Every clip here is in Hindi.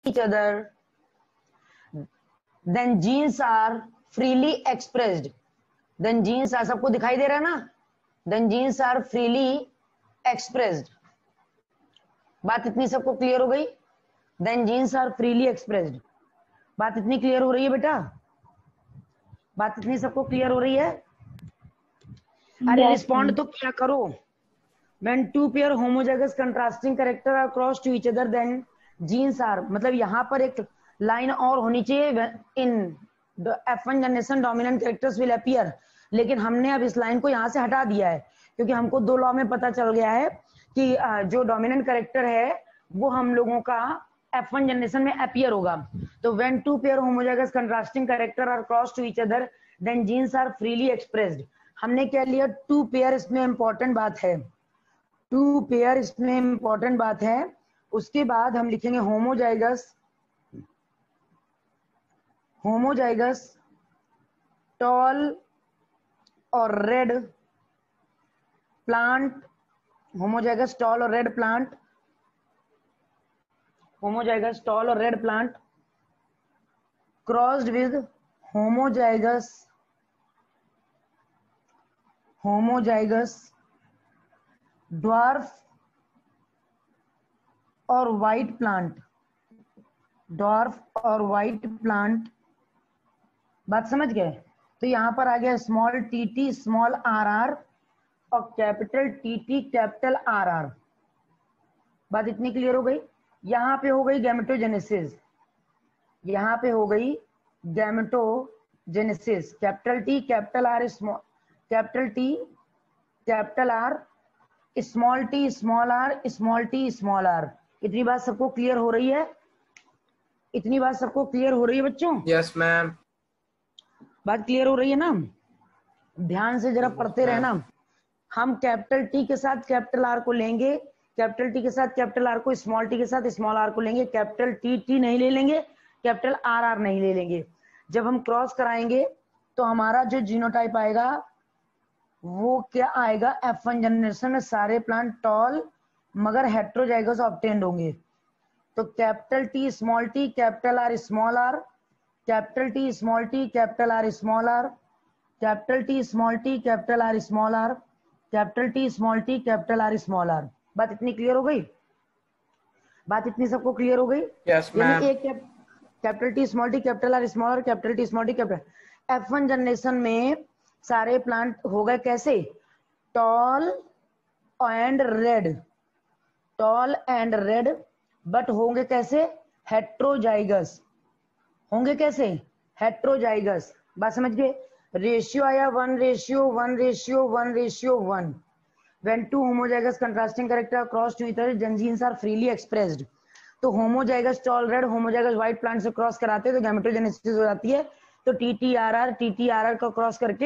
each other, then genes are freely expressed. Then genes are, सबको दिखाई दे रहा है ना? Then genes are freely expressed. बात इतनी सबको क्लियर हो गई? Then genes are freely expressed. बात इतनी क्लियर हो रही है बेटा? बात इतनी सबको क्लियर हो रही है? अरे रिस्पॉन्ड तो क्या करो. When two pair homozygous contrasting character are crossed to each other, then genes are, मतलब यहाँ पर एक लाइन और होनी चाहिए, in the F1 generation dominant characters will appear, लेकिन हमने अब इस लाइन को यहाँ से हटा दिया है क्योंकि हमको दो लॉ में पता चल गया है कि जो डोमिनेंट कैरेक्टर है वो हम लोगों का F1 जनरेशन में अपीयर होगा. तो when two pair homozygous contrasting character are crossed to each other, then genes are freely expressed. हमने क्या लिया? टू पेयर इसमें इंपॉर्टेंट बात है. टू पेयर इसमें इंपॉर्टेंट बात है. उसके बाद हम लिखेंगे होमोजाइगस टॉल और रेड प्लांट. होमोजाइगस टॉल और रेड प्लांट. होमोजाइगस टॉल और red plant crossed with homozygous dwarf और वाइट प्लांट. ड्वार्फ और वाइट प्लांट. बात समझ गए? तो यहां पर आ गया small T T small R R और capital T T capital R R. बात इतनी क्लियर हो गई? यहां पे हो गई गैमेटोजेनेसिस. यहां पे हो गई gametogenesis. Capital T capital R small, capital T capital R, small T small R, small T small R. इतनी बात सबको क्लियर हो रही है? इतनी बात सबको क्लियर हो रही है बच्चों? Yes ma'am. बात क्लियर हो रही है ना? ध्यान से जरा पढ़ते रहना. हम कैपिटल टी के साथ कैपिटल आर को लेंगे, कैपिटल टी के साथ कैपिटल आर को, स्मॉल टी के साथ स्मॉल आर को लेंगे. कैपिटल टी टी नहीं ले लेंगे, कैपिटल आर आर नहीं ले लेंगे. जब हम क्रॉस कराएंगे तो हमारा जो जीनोटाइप आएगा वो क्या आएगा? F1 जनरेशन में सारे प्लांट टॉल मगर हेट्रोजाइगस ऑब्टेन्ड होंगे. तो capital T small T capital R small R, capital T small T capital R small R, capital T small T capital R small R, capital T small T capital R small R. बात इतनी क्लियर हो गई? बात इतनी सबको क्लियर हो गई? Yes ma'am. एक capital T small T capital R small R, capital T small T capital. F1 generation में सारे प्लांट हो गए कैसे? Tall and red. Tall and red. But होंगे कैसे? हेट्रोजाइगस. होंगे कैसे? हेट्रोजाइगस. बात समझ गए? रेशियो आया 1:1:1:1:1. When two homozygous contrasting character cross to each other, genes are freely expressed. तो homozygous tall red homozygous white plant से क्रॉस कराते हैं तो गैमेटोजेनेसिस हो जाती है. तो टीटीआरआर का क्रॉस करके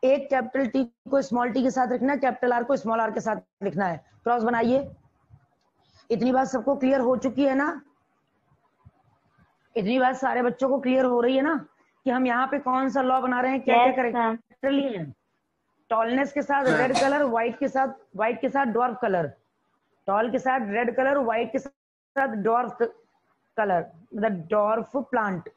एक कैपिटल टी को स्मॉल टी के साथ रखना है, कैपिटल आर को स्मॉल आर के साथ लिखना है. क्रॉस बनाइए. इतनी बात सबको क्लियर हो चुकी है ना? इतनी बात सारे बच्चों को क्लियर हो रही है ना कि हम यहाँ पे कौन सा लॉ बना रहे हैं? क्या क्या कैरेक्टर लिए हैं? टॉलनेस के साथ रेड कलर, व्हाइट के साथ डॉर्फ कलर. टॉल के साथ रेड कलर, व्हाइट के साथ डॉर्फ कलर, मतलब डॉर्फ प्लांट.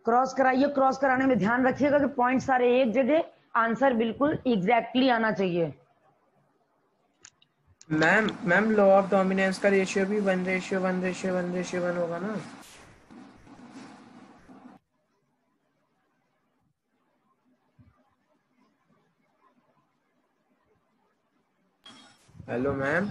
क्रॉस कराइए. क्रॉस कराने में ध्यान रखिएगा कि पॉइंट सारे एक जगह, आंसर बिल्कुल एग्जैक्टली आना चाहिए. मैम लॉ ऑफ डोमिनेंस का रेशियो भी 1:1:1:1 होगा ना? Hello ma'am.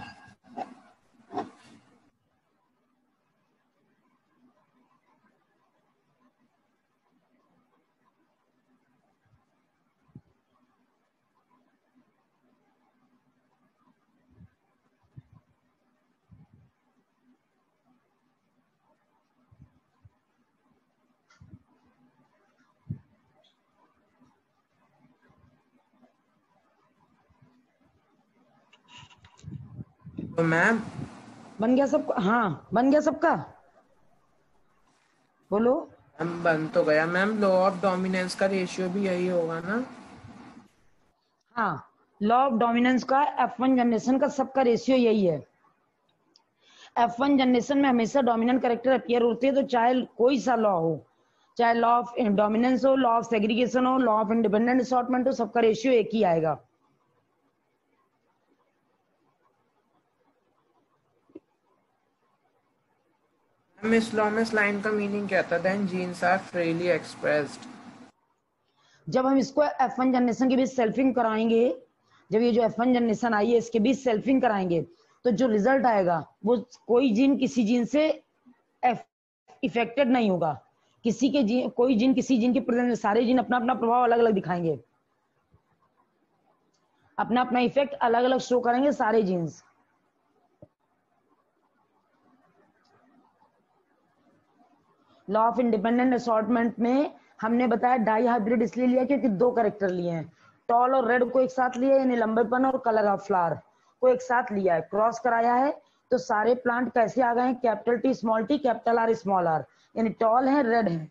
तो मैम बन गया सबका? हाँ बन गया सबका. बोलो. मैम बन तो गया. मैम लॉ ऑफ डोमिनेंस का रेशियो भी यही होगा ना? हाँ लॉ ऑफ डोमिनेंस का F1 जनरेशन का सबका रेशियो यही है. F1 जनरेशन में हमेशा डोमिनेंट कैरेक्टर अपीयर होते हैं, तो चाहे कोई सा लॉ हो, चाहे लॉ ऑफ डोमिनेंस हो, लॉ ऑफ सेग्रीगेशन हो, लॉ ऑफ इंडिपेंडेंट असॉर्टमेंट हो, सबका रेशियो एक ही आएगा। इस लॉ में इस लाइन का मीनिंग क्या था? Then genes are freely expressed. जब हम इसको F1 जनरेशन के बीच सेल्फिंग कराएंगे, जब ये जो F1 जनरेशन आई है इसके बीच सेल्फिंग कराएंगे, तो जो रिजल्ट आएगा वो कोई जीन किसी जीन से इफेक्टेड नहीं होगा। किसी के जीन, कोई जीन किसी जीन के प्रेजेंस में, सारे जीन अपना अपना प्रभाव अलग अलग दिखाएंगे, अपना अपना इफेक्ट अलग अलग शो करेंगे सारे genes. Law of independent assortment में हमने बताया डाई हाइब्रिड इसलिए लिया क्योंकि दो कैरेक्टर लिए हैं, टॉल और रेड को एक साथ लिया, यानी लंबेपन और कलर ऑफ फ्लावर को एक साथ लिया है, क्रॉस कराया है, तो सारे प्लांट कैसे आ गए हैं? Capital T small T, capital R small R, यानी टॉल है, रेड है।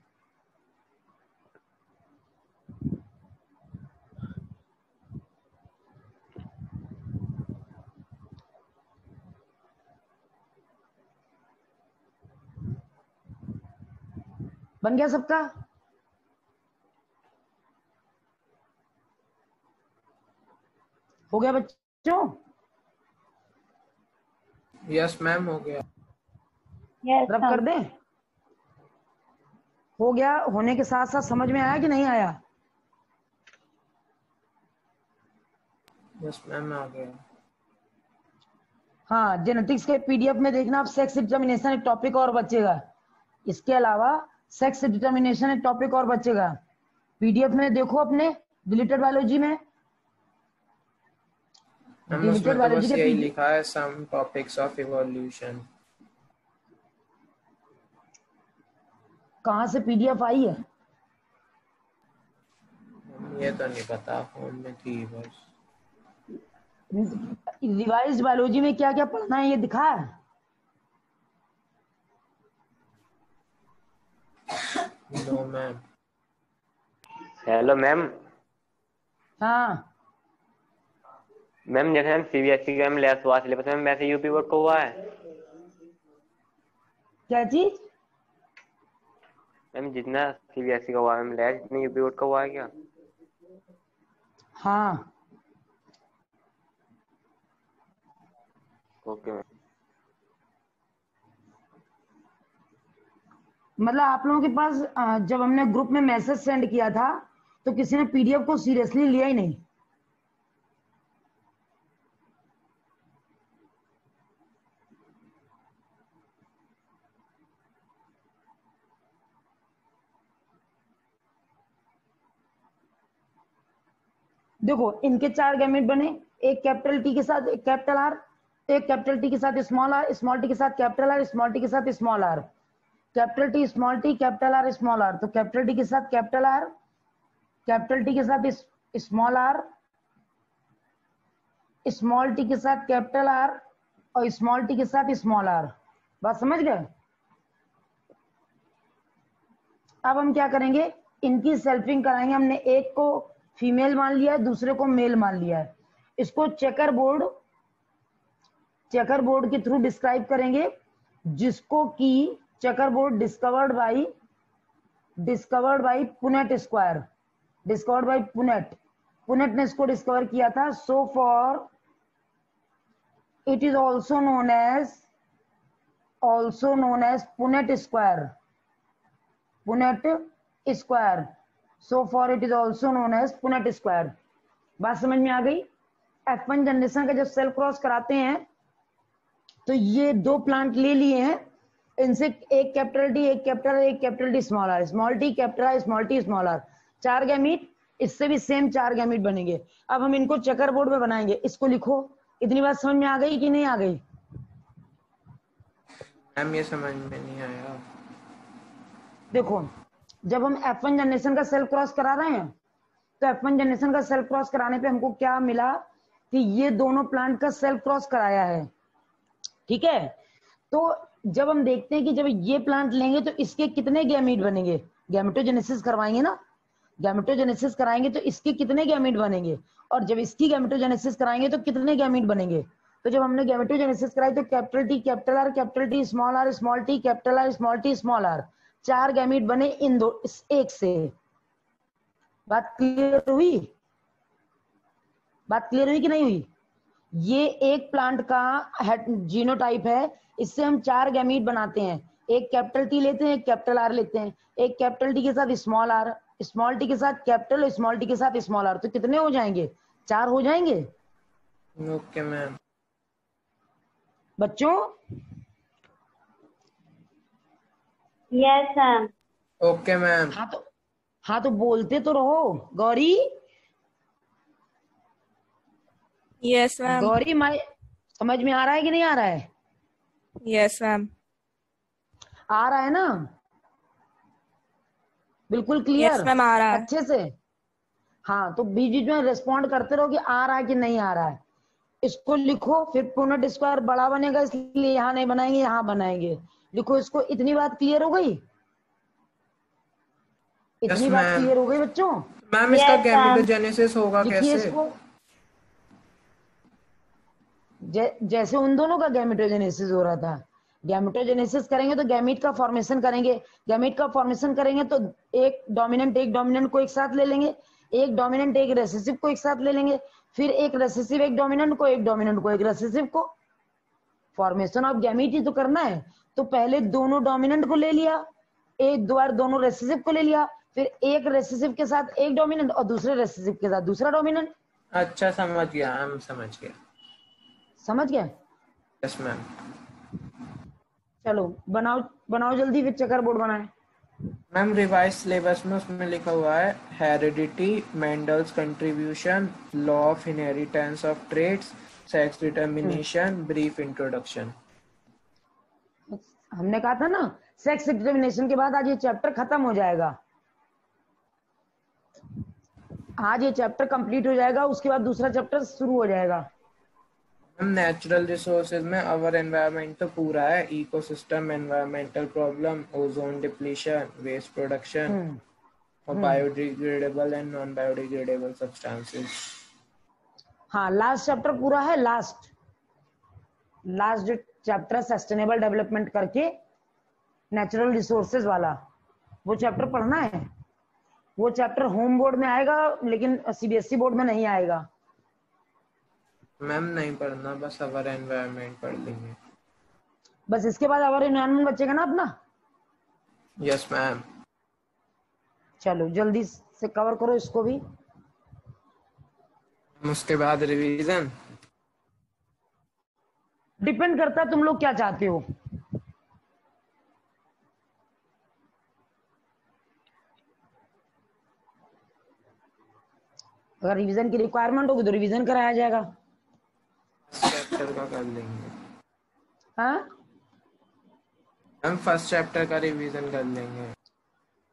बन गया सबका? हो गया बच्चों? यस मैम, हो गया। रब कर दे? हो गया। होने के साथ साथ समझ में आया कि नहीं आया? यस मैम, आ गया। हाँ, जेनेटिक्स के पीडीएफ में देखना आप, सेक्स डिटर्मिनेशन एक टॉपिक और बचेगा, इसके अलावा सेक्स डिटर्मिनेशन एक टॉपिक और बचेगा। पीडीएफ में देखो अपने डिलीटेड बायोलॉजी में, डिलीटेड बायोलॉजी के यही लिखा है, सम टॉपिक्स ऑफ इवोल्यूशन। कहाँ से पीडीएफ आई है? ये तो नहीं पता, फोन में थी बस। रिवाइज्ड बायोलॉजी में क्या क्या पढ़ना है ये दिखा है? No ma'am. Hello ma'am. हाँ मैम, जैसे हम सीबीएसई का लेस हुआ सिलेबस में, वैसे यूपी बोर्ड को हुआ है? क्या चीज? मैम, जितना सीबीएसई का हुआ है मैम लेस, जितना यूपी बोर्ड का हुआ है क्या? हाँ ओके मैम। मतलब आप लोगों के पास जब हमने ग्रुप में मैसेज सेंड किया था तो किसी ने पीडीएफ को सीरियसली लिया ही नहीं। देखो इनके 4 गैमेट बने, एक कैपिटल टी के साथ एक कैपिटल आर, एक कैपिटल टी के साथ स्मॉल आर, स्मॉल टी के साथ कैपिटल आर, स्मॉल टी के साथ small R, capital T small T capital R small R, तो कैपिटल टी के साथ कैपिटल आर, कैपिटल टी के साथ स्मॉल आर, स्मॉल टी के साथ कैपिटल आर और स्मॉल टी के साथ स्मॉल आर। बात समझ गए? अब हम क्या करेंगे, इनकी सेल्फिंग कराएंगे। हमने एक को फीमेल मान लिया है, दूसरे को मेल मान लिया है। इसको चेकर बोर्ड के थ्रू डिस्क्राइब करेंगे, जिसको कि checker board discovered by Punnett square, discovered by Punnett ने इसको डिस्कवर किया था। So for it is also known as Punnett square. So for it is also known as Punnett square. बात समझ में आ गई? F1 जनरेशन का जब सेल क्रॉस कराते हैं तो ये 2 प्लांट ले लिए हैं, इनसे एक कैपिटल टी, एक capital T small R, small T capital R, small T small R, 4 gamete. इससे भी सेम 4 गैमीट बनेंगे। अब हम इनको चेकर बोर्ड में बनाएंगे। इसको लिखो। इतनी बात समझ में आ गई कि नहीं आ गई? मैम ये समझ में नहीं आया। देखो जब हम F1 जनरेशन का सेल क्रॉस करा रहे हैं तो F1 जनरेशन का सेल क्रॉस कराने पे हमको क्या मिला कि ये दोनों प्लांट का सेल क्रॉस कराया है, ठीक है। तो जब हम देखते हैं कि जब ये प्लांट लेंगे तो इसके कितने गैमीट बनेंगे, गैमेटोजेनेसिस करवाएंगे ना, गैमेटोजेनेसिस कराएंगे तो इसके कितने गैमीट बनेंगे, और जब इसकी गैमेटोजेनेसिस कराएंगे तो कितने गैमीट बनेंगे। तो जब हमने गैमेटोजेनेसिस कराई तो capital T, capital R, capital T, small R, small T, capital R, small T, small R, 4 gamete बने इन दो इस एक से। बात क्लियर हुई? बात क्लियर हुई कि नहीं हुई? ये एक प्लांट का जीनोटाइप है, इससे हम 4 गैमीट बनाते हैं। एक कैपिटल टी लेते हैं, एक कैपिटल आर लेते हैं, एक कैपिटल टी के साथ स्मॉल आर, स्मॉल टी के साथ कैपिटल और स्मॉल टी के साथ स्मॉल आर, तो कितने हो जाएंगे? 4 हो जाएंगे। Okay ma'am. बच्चों यस मैम। Okay ma'am. हाँ तो बोलते तो रहो। Gauri, yes ma'am. गौरी माई समझ में आ रहा है कि नहीं आ रहा है? Yes ma'am. आ रहा है ना? बिल्कुल क्लियर? यस मैम, आ रहा है। अच्छे से? हाँ, तो बीच बीच में रिस्पॉन्ड करते रहो कि आ रहा है कि नहीं आ रहा है। इसको लिखो, फिर पुनः स्क्वायर बड़ा बनेगा इसलिए यहाँ नहीं बनाएंगे, यहाँ बनाएंगे। लिखो इसको। इतनी बात क्लियर हो गई? इतनी बात क्लियर हो गई बच्चों? मैम इसका Yes, ma'am. गैमेटोजेनेसिस होगा लिखिए कैसे? इसको। जैसे उन दोनों का गैमेटोजेनेसिस हो रहा था। गैमेटोजेनेसिस करेंगे तो गैमीट का फॉर्मेशन करेंगे। गैमीट का फॉर्मेशन करेंगे तो एक डोमिनेंट को एक साथ ले लेंगे, एक डोमिनेंट एक रेसेसिव को एक साथ ले लेंगे, फिर एक रेसेसिव एक डोमिनेंट को, एक डोमिनेंट को एक रेसेसिव को। फॉर्मेशन ऑफ गैमीट ही तो करना है। तो पहले दोनों डोमिनेंट को ले लिया, एक बार दोनों रेसेसिव को ले लिया, फिर एक रेसेसिव के साथ एक डोमिनेंट और दूसरे रेसेसिव के साथ दूसरा डोमिनेंट। अच्छा समझ गया, हम समझ गया। समझ गया? Yes ma'am. चलो बनाओ बनाओ जल्दी, फिर चेकर बोर्ड बनाए। मैम रिवाइज सिलेबस में उसमें लिखा हुआ है heredity, Mendel's contribution, law of inheritance of traits, sex determination, brief introduction. हमने कहा था ना सेक्स डिटर्मिनेशन के बाद आज ये चैप्टर खत्म हो जाएगा। आज ये चैप्टर कंप्लीट हो जाएगा, उसके बाद दूसरा चैप्टर शुरू हो जाएगा। हम नेचुरल रिसोर्सेज में अवर एनवायरनमेंट तो पूरा है, ecosystem, environmental problem, ozone depletion, waste production और biodegradable and non biodegradable substances. हाँ, लास्ट चैप्टर पूरा है। लास्ट चैप्टर सस्टेनेबल डेवलपमेंट करके नेचुरल रिसोर्सेज वाला, वो चैप्टर पढ़ना है। वो चैप्टर होम बोर्ड में आएगा लेकिन सीबीएसई बोर्ड में नहीं आएगा। मैम नहीं पढ़ना, बस अवर एनवायरनमेंट पढ़ लेंगे। बस इसके बाद अवर एनवायरनमेंट बचेगा ना अपना। Yes ma'am. चलो जल्दी से कवर करो इसको भी। उसके बाद रिवीजन। डिपेंड करता है तुम लोग क्या चाहते हो। अगर रिवीजन की रिक्वायरमेंट होगी तो रिवीजन कराया जाएगा। चैप्टर का कर लेंगे। हाँ हम फर्स्ट चैप्टर का रिवीजन कर लेंगे।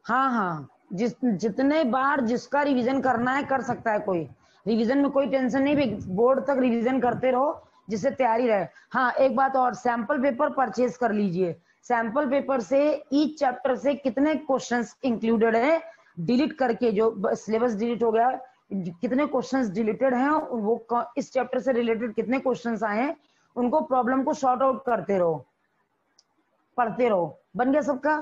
हाँ हाँ, जितने बार जिसका रिवीजन करना है कर सकता है कोई। रिवीजन में कोई टेंशन नहीं, बोर्ड तक रिवीजन करते रहो जिससे तैयारी रहे। हाँ एक बात और, सैंपल पेपर परचेज कर लीजिए। सैंपल पेपर से ईच चैप्टर से कितने क्वेश्चंस इंक्लूडेड है, डिलीट करके, जो सिलेबस डिलीट हो गया, कितने क्वेश्चंस डिलीटेड हैं, वो इस चैप्टर से रिलेटेड कितने क्वेश्चंस आए हैं, उनको प्रॉब्लम को सॉर्ट आउट करते रहो, पढ़ते रहो। बन गया सबका?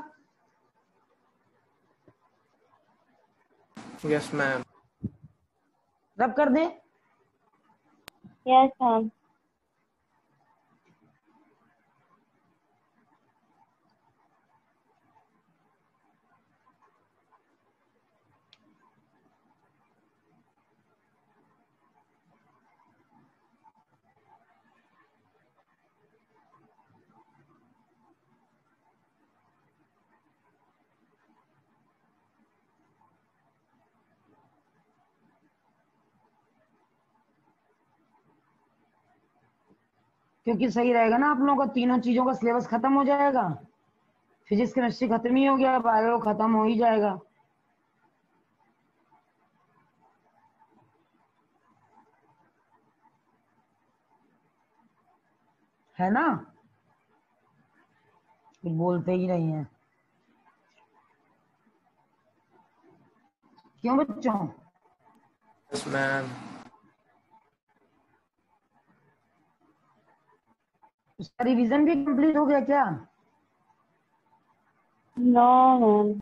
Yes ma'am. रब कर दें? Yes ma'am. क्योंकि सही रहेगा ना, आप लोगों का तीनों चीजों का सिलेबस खत्म हो जाएगा। फिजिक्स केमिस्ट्री खत्म ही हो गया, बायो खत्म हो ही जाएगा। है ना? कुछ बोलते ही नहीं है। क्यों बच्चों? Yes ma'am. उसका रिवीजन भी कंप्लीट हो गया क्या? No, ma'am.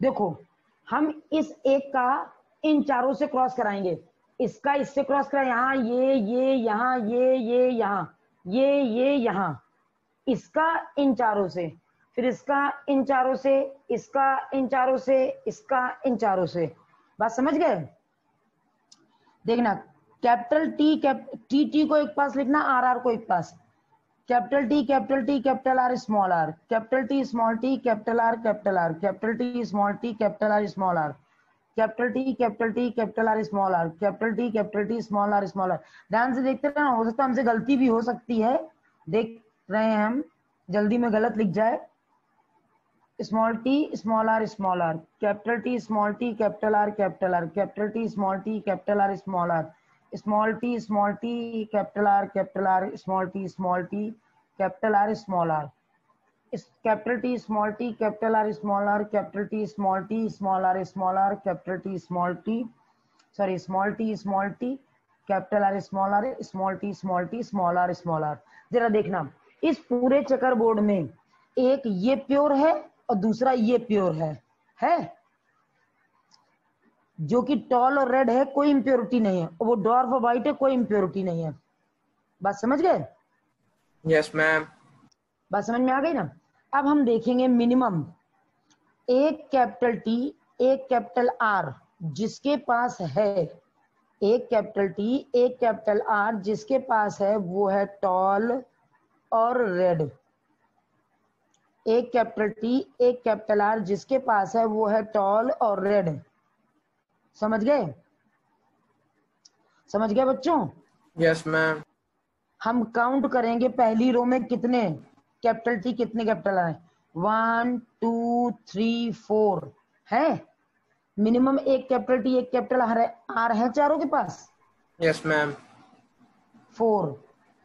देखो हम इस एक का इन चारों से क्रॉस कराएंगे, इसका इससे क्रॉस करा, यहाँ ये यहाँ ये यहाँ ये यहाँ, इसका इन चारों से, फिर इसका इन चारों से, इसका इन चारों से, इसका इन चारों से। बात समझ गए? देखना कैपिटल टी को एक पास लिखना, आर को एक पास, capital T capital R small R, capital T small T capital R, capital T small T capital R small R, capital T capital R small R, capital T small R small R. ध्यान से देखते रहना, हो सकता है हमसे गलती भी हो सकती है, देख रहे हैं हम, जल्दी में गलत लिख जाए। Small T small R, capital T small T capital R, capital T small T capital R small R, small T capital R, small T capital R small R, capital T small T capital R small R, capital T small T small R small R, capital T small T capital R small R, small T small R small R. जरा देखना इस पूरे चेकर बोर्ड में एक ये प्योर है और दूसरा ये प्योर है जो कि टॉल और रेड है, कोई इंप्योरिटी नहीं है, और वो डॉर्फ और व्हाइट है, कोई इंप्योरिटी नहीं है। बात समझ गए? Yes ma'am. बात समझ में आ गई ना? अब हम देखेंगे मिनिमम एक कैपिटल टी एक कैपिटल आर जिसके पास है, एक कैपिटल टी एक कैपिटल आर जिसके पास है वो है टॉल और रेड, एक कैपिटल टी एक कैपिटल आर जिसके पास है वो है टॉल और रेड। समझ गए? समझ गए बच्चों? Yes ma'am. हम काउंट करेंगे पहली रो में कितने कैपिटल टी कितने कैपिटल आर, 1 2 3 4 है। मिनिमम एक कैपिटल टी एक कैपिटल आर है चारों के पास। Yes ma'am. 4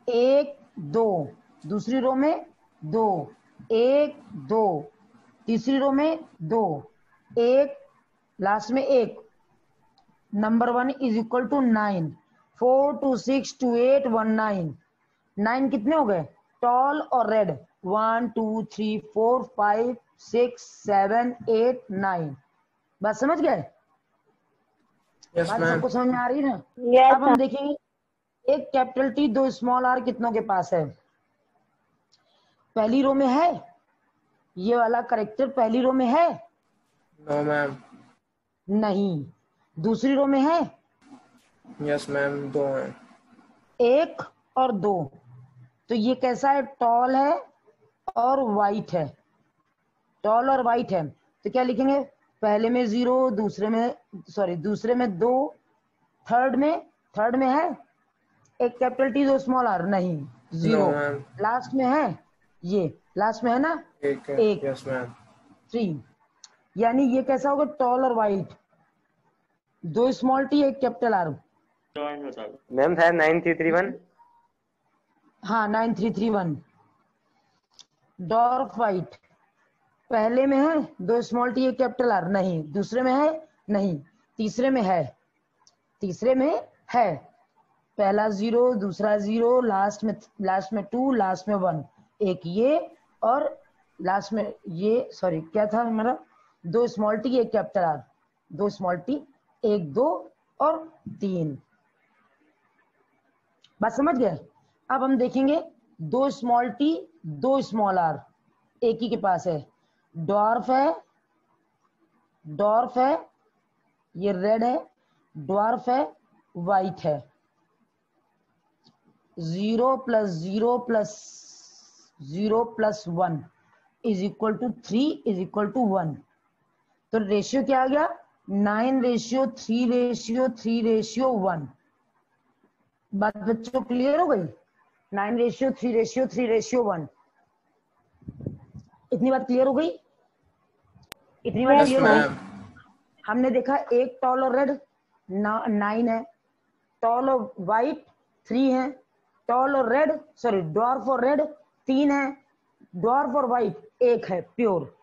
1 2, दूसरी रो में 2 1 2, तीसरी रो में 2 1, लास्ट में 1। Number 1 is equal to 9, 4 2 6 2 8 1 9। 9 कितने हो गए? टॉल और रेड। 1 2 3 4 5 6 7 8 9। बात समझ गए? यस बात मैम। सबको समझ में आ रही है ना? Yes, अब हम देखेंगे एक कैपिटल टी दो स्मॉल आर कितनों के पास है। पहली रो में है, ये वाला करेक्टर पहली रो में है? No ma'am. नहीं। दूसरी रो में है? यस मैम, 2 हैं। 1 और 2। तो ये कैसा है? टॉल है और वाइट है, टॉल और वाइट है। तो क्या लिखेंगे? पहले में 0, दूसरे में 2, थर्ड में है एक कैपिटल टी दो स्मॉल आर, नहीं 0। No, ma'am. लास्ट में है, ये लास्ट में है ना, एक है। एक। Yes ma'am. 3। यानी ये कैसा होगा? टॉल और वाइट, 2 स्मॉल टी एक कैपिटल आर। मैम शायद 9331। हाँ 9331। डॉर्फ वाइट पहले में है, 2 स्मॉल टी एक कैपिटल आर, नहीं। दूसरे में है, नहीं। तीसरे में है, पहला 0, दूसरा 0, लास्ट में 2, लास्ट में 1, एक ये और लास्ट में ये, सॉरी क्या था हमारा? 2 स्मॉल टी एक कैपिटल आर, 2 स्मॉल टी 1 2 और 3। बात समझ गए? अब हम देखेंगे 2 स्मॉल टी 2 स्मॉल आर एक ही के पास है। डॉर्फ है, ये रेड है, डॉर्फ है, वाइट है। 0 + 0 + 0 + 1 is equal to 3 is equal to 1। तो रेशियो क्या आ गया? 9:3:3:1। बात बच्चों क्लियर हो गई? 9:3:3:1। इतनी बात क्लियर हो गई? इतनी बात यस क्लियर हो गई? मैम। हमने देखा एक टॉल और रेड 9 है, टॉल और वाइट 3 है, टॉल और रेड डॉर्फ और रेड 3 है, डॉर्फ और वाइट 1 है प्योर।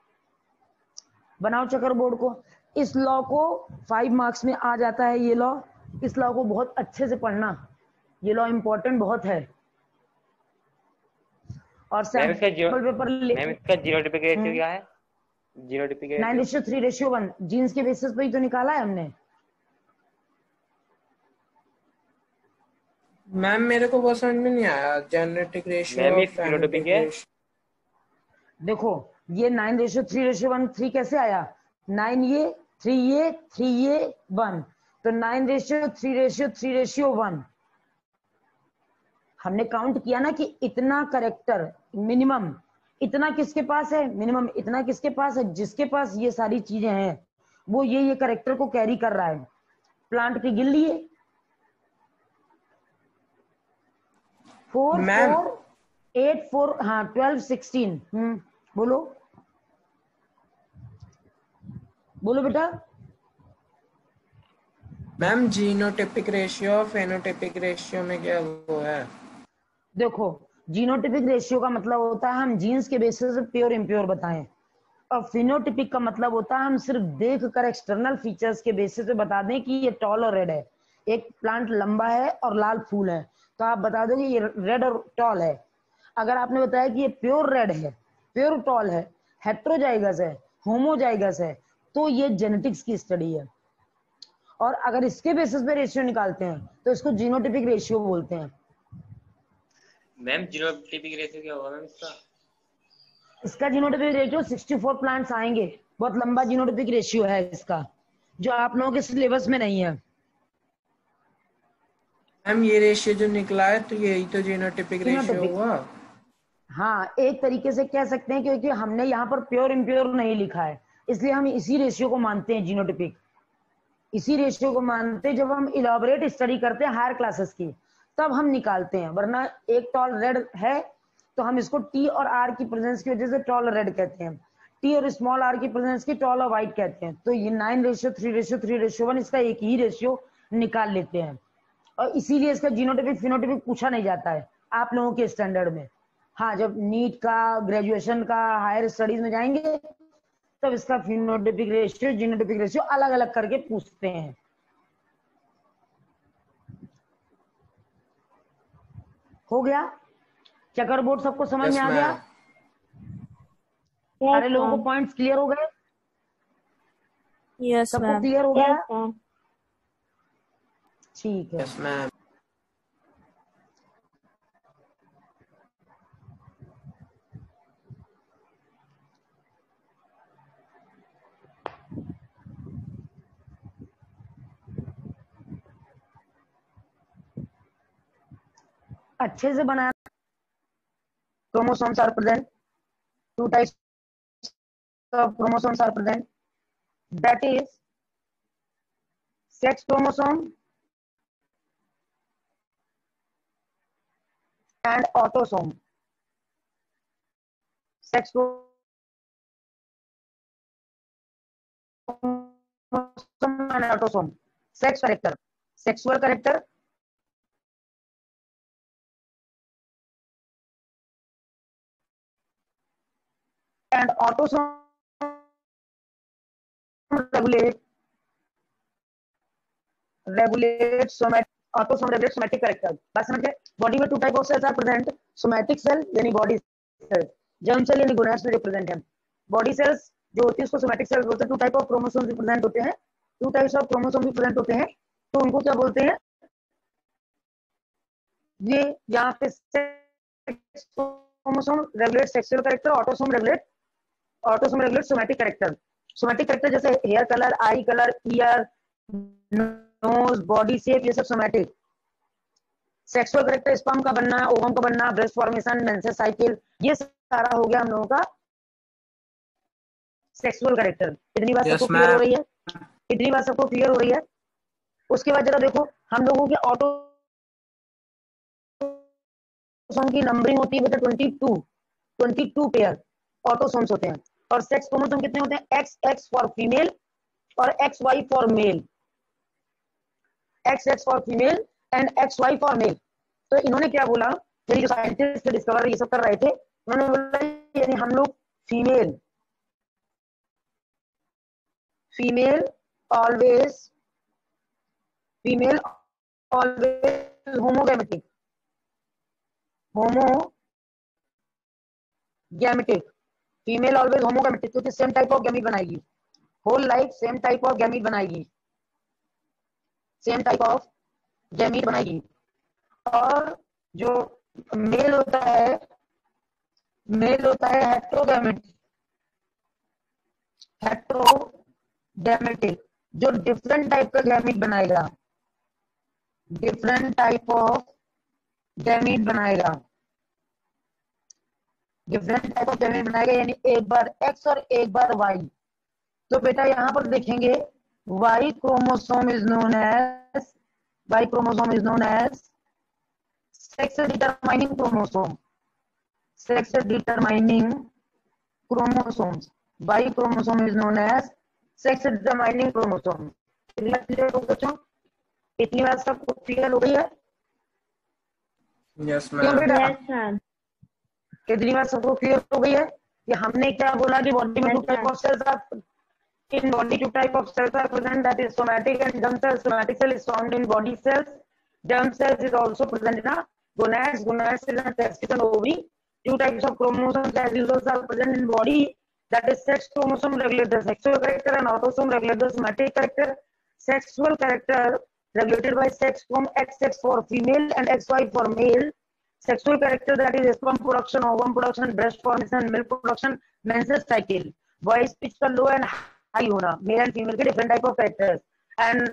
बनाओ चेकर बोर्ड को। इस लॉ को 5 मार्क्स में आ जाता है। ये लॉ, इस लॉ को बहुत अच्छे से पढ़ना, ये लॉ इंपॉर्टेंट बहुत है। और सैंपल पेपर मैम इसका जीनोटाइपिक रेशियो क्या है? जीनोटाइपिक रेशियो 9:3:1 जीन्स के बेसिस पे ही तो निकाला है हमने। मैम मेरे को वो समझ में नहीं आया, जेनेटिक रेशियो मैम और ये phenotypic है। देखो ये 9:3:1 3 कैसे आया? 9 ये 3 ये 3 ये 1, तो 9:3:1 हमने काउंट किया ना कि इतना करेक्टर मिनिमम, इतना किसके पास है? मिनिमम इतना किसके पास है? जिसके पास ये सारी चीजें हैं वो ये करेक्टर को कैरी कर रहा है। प्लांट की गिन लिए 4 मैम 4 8 4 हाँ 12 16। बोलो बोलो बेटा। मैम जीनोटाइपिक रेशियो और फेनोटाइपिक रेशियो में क्या वो है? देखो जीनोटिपिक रेशियो का मतलब होता है हम जीन्स के बेसिस पे प्योर इम्प्योर बताएं, और फिनोटिपिक का मतलब होता है हम सिर्फ देख कर एक्सटर्नल फीचर्स के बेसिस पे बता दें कि ये टॉल और रेड है। एक प्लांट लंबा है और लाल फूल है तो आप बता दोगे ये रेड और टॉल है। अगर आपने बताया कि ये प्योर रेड है, प्योर टॉल है, हेट्रोजाइगस है, होमोजाइगस है, तो ये जेनेटिक्स की स्टडी है। और अगर इसके बेसिस पे रेशियो निकालते हैं तो इसको जीनोटिपिक रेशियो बोलते हैं। मैम जीनोटाइपिक रेशियो क्या होगा मैम इसका? इसका जीनोटाइपिक रेशियो 64 प्लांट्स आएंगे। बहुत लंबा जीनोटाइपिक रेशियो है इसका, जो आप लोगों के सिलेबस में नहीं है। मैम ये रेशियो जो निकला है तो यही तो जीनोटाइपिक रेशियो Phenotypic। हुआ। हाँ एक तरीके से कह सकते हैं, क्योंकि हमने यहाँ पर प्योर इम्प्योर नहीं लिखा है इसलिए हम इसी रेशियो को मानते हैं जीनोटाइपिक। इसी रेशियो को मानते हैं जब हम इलाबोरेट स्टडी करते हैं हायर क्लासेस की, तब हम निकालते हैं। वरना एक टॉल रेड है तो हम इसको टी और आर की प्रेजेंस की वजह से टॉल रेड कहते हैं, टी और स्मॉल आर की प्रेजेंस की टॉल और व्हाइट कहते हैं। तो ये 9:3:3:1 इसका एक ही रेशियो निकाल लेते हैं, और इसीलिए इसका जीनोटाइपिक फिनोटाइपिक पूछा नहीं जाता है आप लोगों के स्टैंडर्ड में। हाँ जब नीट का, ग्रेजुएशन का, हायर स्टडीज में जाएंगे तब इसका फिनोटाइपिक रेशियो जीनोटाइपिक रेशियो अलग अलग करके पूछते हैं। हो गया? चेकर बोर्ड सबको समझ में आ गया? सारे लोगों को पॉइंट्स क्लियर हो गए? Yes, सबको ma'am. क्लियर हो गया? Yes, ma'am. ठीक है। Yes ma'am. अच्छे से बनाना। Chromosomes are present. 2 types of chromosomes are present. That is sex chromosome and autosome. Sex chromosome and autosome. Sex character, sexual character, and autosome regulate somatic, autosome regulates somatic character. बात समझ गए? बॉडी में 2 type of cells are present, somatic cell यानी बॉडी सेल, जर्म सेल यानी गोनाड्स में रिप्रेजेंट है। बॉडी सेल्स जो होती है उसको सोमैटिक सेल बोलते हैं। 2 टाइप ऑफ क्रोमोसोम भी प्रेजेंट होते हैं, 2 टाइप्स ऑफ क्रोमोसोम भी प्रेजेंट होते हैं, तो उनको क्या बोलते हैं? ये यहाँ पे sex chromosome regulate sexual character, autosome regulate somatic character. Somatic character जैसे hair colour, eye colour, ear, nose, body shape, ये सब सोमैटिक। सेक्सुअल कैरेक्टर स्पर्म का बनना, ओवम का बनना, ब्रेस्ट फॉर्मेशन, मेंसेस साइकिल, ये सारा हो गया हम लोगों का सेक्सुअल कैरेक्टर। इतनी बात सबको क्लियर हो रही है? इतनी बात सबको क्लियर हो रही है? उसके बाद जरा देखो हम लोगों के ऑटोसोम की नंबरिंग होती है बेटा 22 पेयर ऑटोसोम्स होते हैं। और सेक्स क्रोमोसोम कितने होते हैं? XX फॉर फीमेल और XY for male, XX for female and XY for male. तो इन्होंने क्या बोला, मेरी जो साइंटिस्ट डिस्कवर ये सब कर रहे थे, उन्होंने बोला यानी हम लोग female always homogamitic, female always homogametic, क्योंकि सेम टाइप ऑफ गैमीट बनाएगी, whole life same type of gamete बनाएगी, सेम टाइप ऑफ गैमीट बनाएगी। और जो मेल होता है हेट्रोगैमेटिक, जो डिफरेंट टाइप का गैमीट बनाएगा, डिफरेंट टाइप ऑफ गैमीट बनाएगा, डिफरेंट टाइप ऑफ गैमीट बनाएगा, यानी एक बार एक्स और एक बार वाई। तो बेटा यहां पर देखेंगे Y chromosome is known as sex determining chromosome, sex determining chromosomes, y chromosome is known as sex determining chromosome। Clear हो बच्चों? इतनी बात सबको क्लियर हो गई है? यस क्यों मैम। बेटा? Yes, ma'am. इतनी बात सबको क्लियर हो गई है कि हमने क्या बोला कि बॉडी में two type of cells are in body, two type of cells are present, that is somatic and germ cells। Somatic cell is found in body cells, germ cells is also present in a gonads, gonads is a testis and ovary। Two types of chromosomes as usual are present in body, that is sex chromosome regulate the sexual character and autosome regulate the somatic character। Sexual character regulated by sex chrome, XX for female and XY for male। Sexual character, that is sperm production, ovum production, breast formation, milk production, menstrual cycle। Voice pitch का low and high होना, मेल एंड फीमेल के different type of characters. And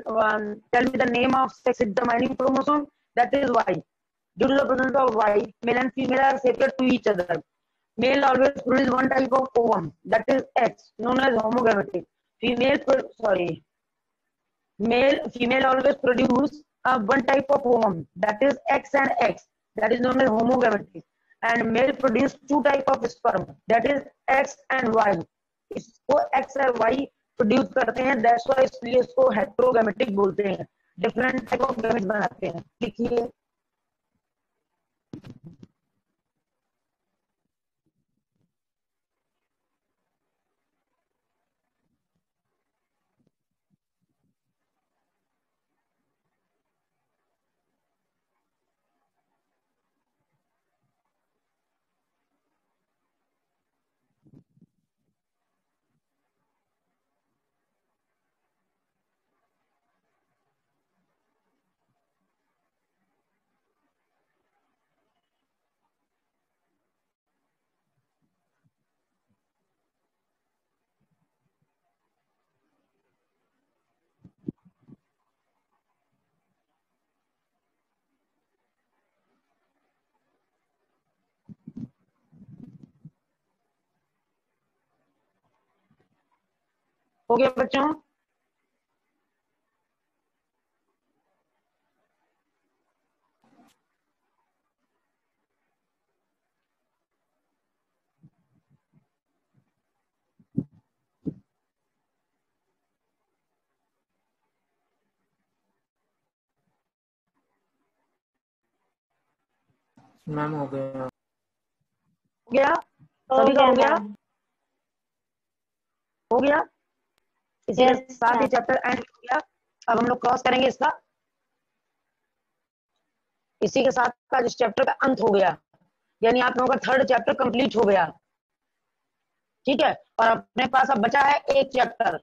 tell me the name of sex determining chromosome, that is Y. Due to the presence of Y, male and female are separate to each other. Male always produce one type of ovum, that is X, known as homogametic. female always produce one type of ovum, that is X and X, that is known as homogametic। and male produce two type of sperm, that is X and Y। इसको X और Y प्रोड्यूस करते हैं, दैट्स व्हाई इसलिए इसको हेट्रोगैमेटिक बोलते हैं, डिफरेंट टाइप ऑफ गैमेट बनाते हैं। लिखिए हो गया बच्चों? मैम हो गया। हो गया? सभी का हो गया? हो गया? इसी के साथ ही चैप्टर एंड हो गया। अब हम लोग क्रॉस करेंगे इसका, इसी के साथ का इस चैप्टर का अंत हो गया, यानी आप लोगों का थर्ड चैप्टर कंप्लीट हो गया। ठीक है, और अपने पास अब बचा है एक चैप्टर,